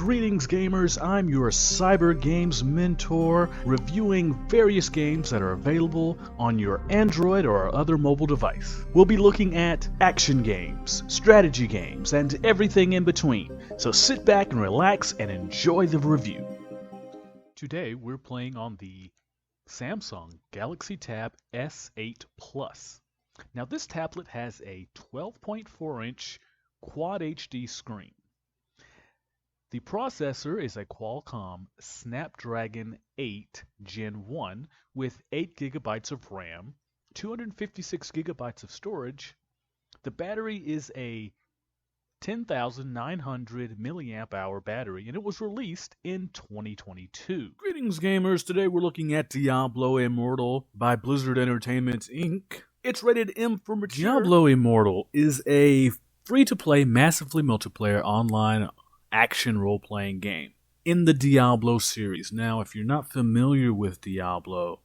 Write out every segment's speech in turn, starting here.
Greetings gamers, I'm your Cyber Games mentor, reviewing various games that are available on your Android or other mobile device. We'll be looking at action games, strategy games, and everything in between. So sit back and relax and enjoy the review. Today we're playing on the Samsung Galaxy Tab S8 Plus. Now this tablet has a 12.4-inch Quad HD screen. The processor is a Qualcomm Snapdragon 8 Gen 1 with 8 GB of RAM, 256 GB of storage. The battery is a 10,900 milliamp hour battery, and it was released in 2022. Greetings gamers, today we're looking at Diablo Immortal by Blizzard Entertainment Inc. It's rated M for mature. Diablo Immortal is a free-to-play, massively multiplayer online action role-playing game in the Diablo series. Now, if you're not familiar with Diablo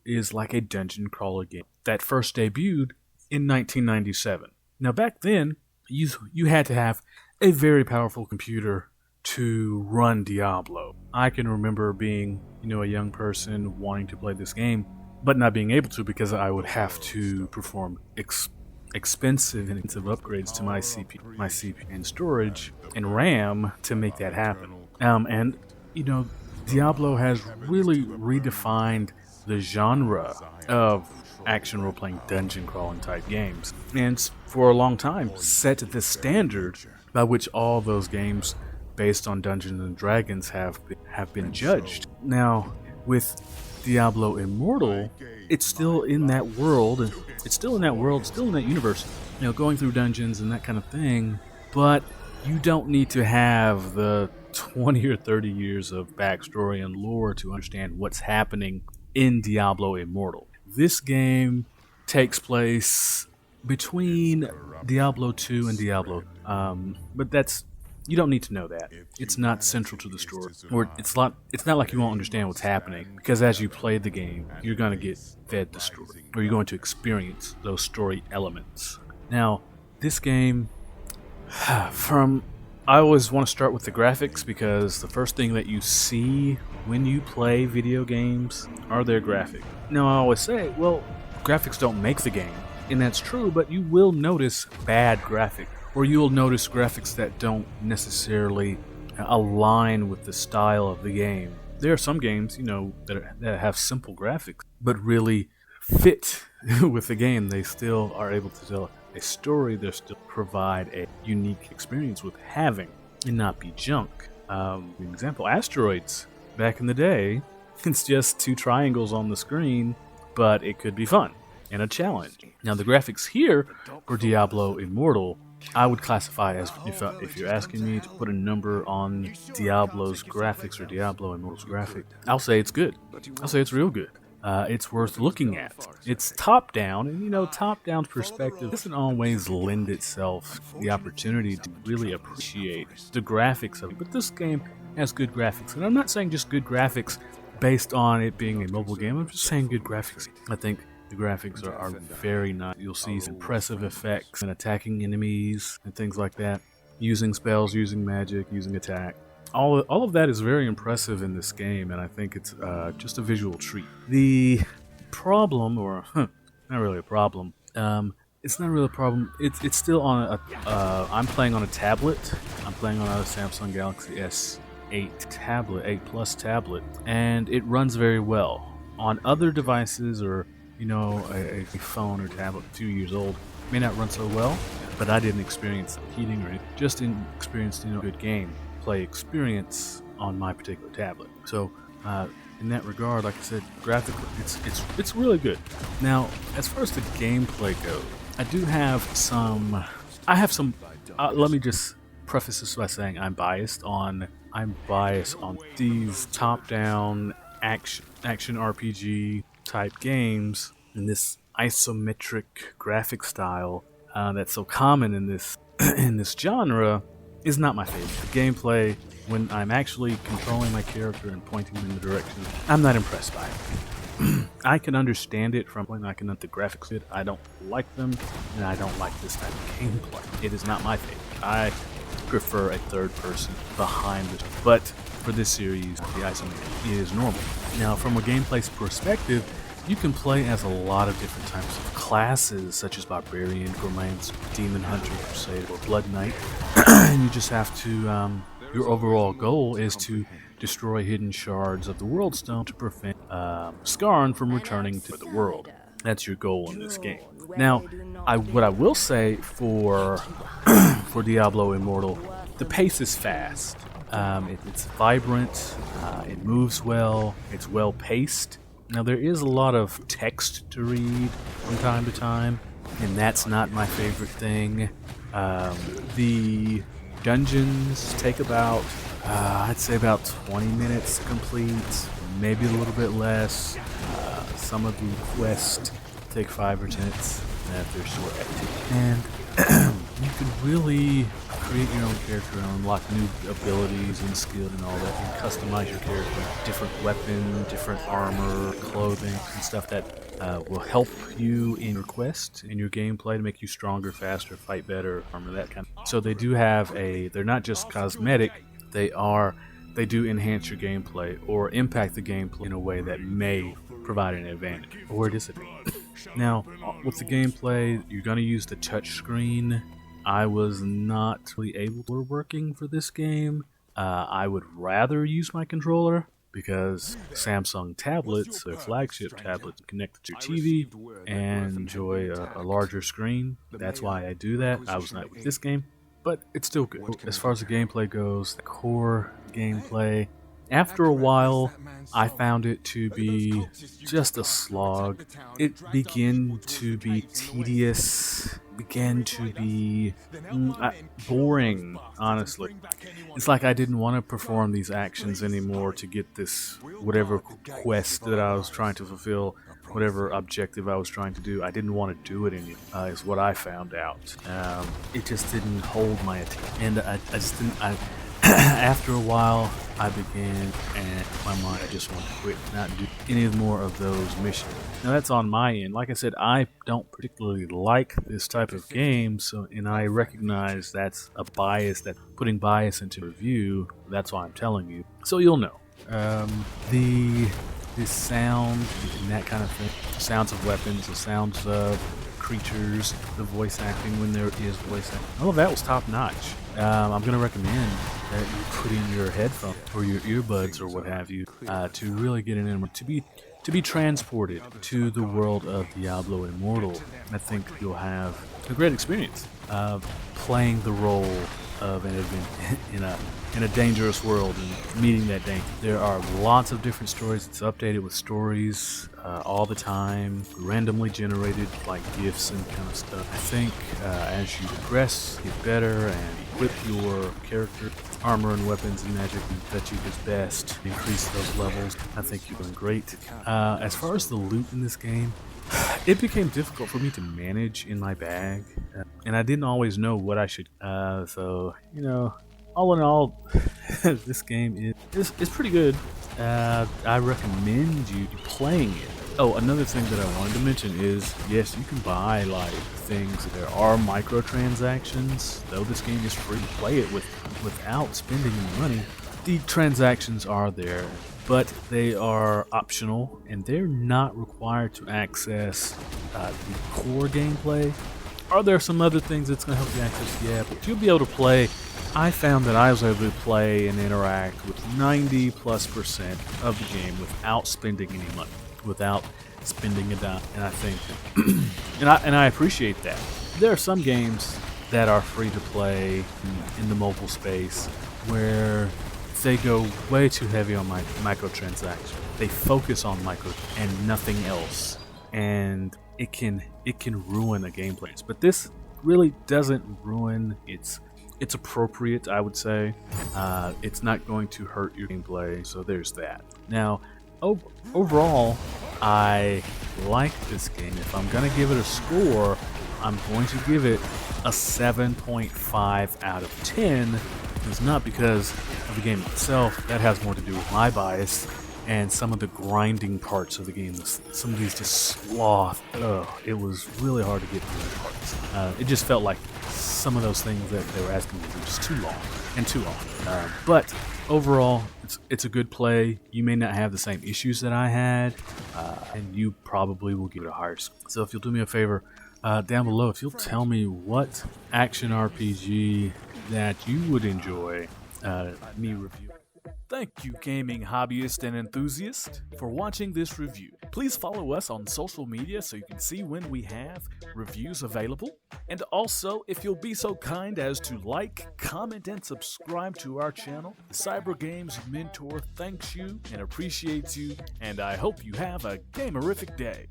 is like a dungeon crawler game that first debuted in 1997. Now, back then, you had to have a very powerful computer to run Diablo. I can remember being, a young person wanting to play this game, but not being able to because I would have to perform expensive upgrades to my CPU and storage and RAM to make that happen. Diablo has really redefined the genre of action role-playing dungeon crawling type games, and for a long time set the standard by which all those games based on Dungeons and Dragons have been judged. Now, with Diablo Immortal, it's still in that world, still in that universe, going through dungeons and that kind of thing, but you don't need to have the 20 or 30 years of backstory and lore to understand what's happening in Diablo Immortal. This game takes place between Diablo 2 and Diablo, but you don't need to know that. It's not central to the story, or it's not like you won't understand what's happening, because as you play the game, you're going to get fed the story, or you're going to experience those story elements. Now, this game, I always want to start with the graphics, because the first thing that you see when you play video games are their graphics. Now, I always say, well, graphics don't make the game, and that's true, but you will notice bad graphics, or you'll notice graphics that don't necessarily align with the style of the game. There are some games, that have simple graphics, but really fit with the game. They still are able to tell a story. They still provide a unique experience with having and not be junk. For example, Asteroids. Back in the day, it's just two triangles on the screen, but it could be fun and a challenge. Now, the graphics here for Diablo Immortal, I would classify as, if you're asking me to put a number on Diablo's graphics or Diablo Immortal's graphics, I'll say it's good. I'll say it's real good. It's worth looking at. It's top-down, and top-down perspective doesn't always lend itself the opportunity to really appreciate the graphics of it. But this game has good graphics, and I'm not saying just good graphics based on it being a mobile game. I'm just saying good graphics. I think the graphics are very nice. You'll see some impressive effects and attacking enemies and things like that, using spells, using magic, using attack. All of that is very impressive in this game, and I think it's just a visual treat. The problem, or not really a problem, it's not really a problem. It's still on I'm playing on a tablet. I'm playing on a Samsung Galaxy S8 tablet, 8 Plus tablet, and it runs very well. On other devices, or a phone or tablet 2 years old, may not run so well, but I didn't experience heating or anything. Just experienced good gameplay experience on my particular tablet. So in that regard, like I said, graphically, it's really good. Now, as far as the gameplay goes, I have some. Let me just preface this by saying I'm biased on these top-down action RPG type games and this isometric graphic style that's so common in this genre is not my favorite. The gameplay, when I'm actually controlling my character and pointing them in the direction, I'm not impressed by it. I can understand it from when I can let the graphics I don't like them, and I don't like this type of gameplay. It is not my favorite. prefer a third person behind it. But for this series, the isometric is normal. Now, from a gameplay perspective, you can play as a lot of different types of classes, such as Barbarian, Necromancer, Demon Hunter, Crusader, or Blood Knight. And you just have to, your overall goal is to destroy hidden shards of the World Stone to prevent Skarn from returning to the world. That's your goal in this game. Now, what I will say for for Diablo Immortal, the pace is fast. It's vibrant. It moves well. It's well paced. Now, there is a lot of text to read from time to time, and that's not my favorite thing. The dungeons take about, I'd say about 20 minutes to complete, maybe a little bit less. Some of the quests take 5 or 10 minutes if they're short activity. And you can really create your own character and unlock new abilities and skills and all that, and customize your character. Different weapon, different armor, clothing, and stuff that will help you in your quest, in your gameplay, to make you stronger, faster, fight better, armor, that kind of. So they do have they're not just cosmetic, they do enhance your gameplay or impact the gameplay in a way that may provide an advantage or disadvantage. Now, with the gameplay, you're going to use the touch screen. I was not really able to working for this game. I would rather use my controller because Samsung tablets, their flagship tablets, connect to your TV and enjoy a larger screen. That's why I do that. I was not with this game, but it's still good. As far as the gameplay goes, the core gameplay, after a while, I found it to be just a slog. It began to be tedious, began to be boring, honestly. It's like I didn't want to perform these actions anymore to get this whatever quest that I was trying to fulfill, whatever objective I was trying to do. I didn't want to do it anymore, is what I found out. It just didn't hold my attention. And I just didn't... After a while, I began, and my mind, I just want to quit, not do any more of those missions. Now that's on my end. Like I said, I don't particularly like this type of game, and I recognize that's a bias, that putting bias into review. That's why I'm telling you, so you'll know. The sound and that kind of thing, the sounds of weapons, the sounds of creatures, the voice acting when there is voice acting, all of that was top notch. I'm going to recommend that you put in your headphones or your earbuds or what have you to really get in, to be transported to the world of Diablo Immortal. I think you'll have a great experience playing the role of an event in a dangerous world and meeting that danger. There are lots of different stories. It's updated with stories all the time, randomly generated like gifts and kind of stuff. I think as you progress, get better, and equip your character, armor and weapons and magic that you do best, increase those levels. I think you're doing great. As far as the loot in this game, it became difficult for me to manage in my bag, and I didn't always know what I should. So, you know, all in all, this game is pretty good. I recommend you playing it. Oh, another thing that I wanted to mention is, yes, you can buy like things. There are microtransactions, though this game is free to play it without spending any money. The transactions are there, but they are optional, and they're not required to access the core gameplay. Are there some other things that's going to help you access? Yeah, but you'll be able to play. I found that I was able to play and interact with 90+% of the game without spending any money, without spending a dime, and I think that, and I appreciate that. There are some games that are free to play in the mobile space where they go way too heavy on microtransactions. They focus on micro and nothing else, and it can ruin a gameplay. But this really doesn't ruin. It's appropriate, I would say. It's not going to hurt your gameplay, so there's that. Now, overall, I like this game. If I'm gonna give it a score, I'm going to give it a 7.5 out of 10. It's not because of the game itself. That has more to do with my bias and some of the grinding parts of the game. Some of these just sloth. It was really hard to get through the parts. It just felt like some of those things that they were asking me to do just too long and too long. But overall, it's a good play. You may not have the same issues that I had, and you probably will give it a higher score. So if you'll do me a favor, down below, if you'll tell me what action RPG that you would enjoy me review. Thank you, gaming hobbyist and enthusiast, for watching this review. Please follow us on social media so you can see when we have reviews available. And also, if you'll be so kind as to like, comment, and subscribe to our channel, Cyber Games Mentor thanks you and appreciates you, and I hope you have a gamerific day.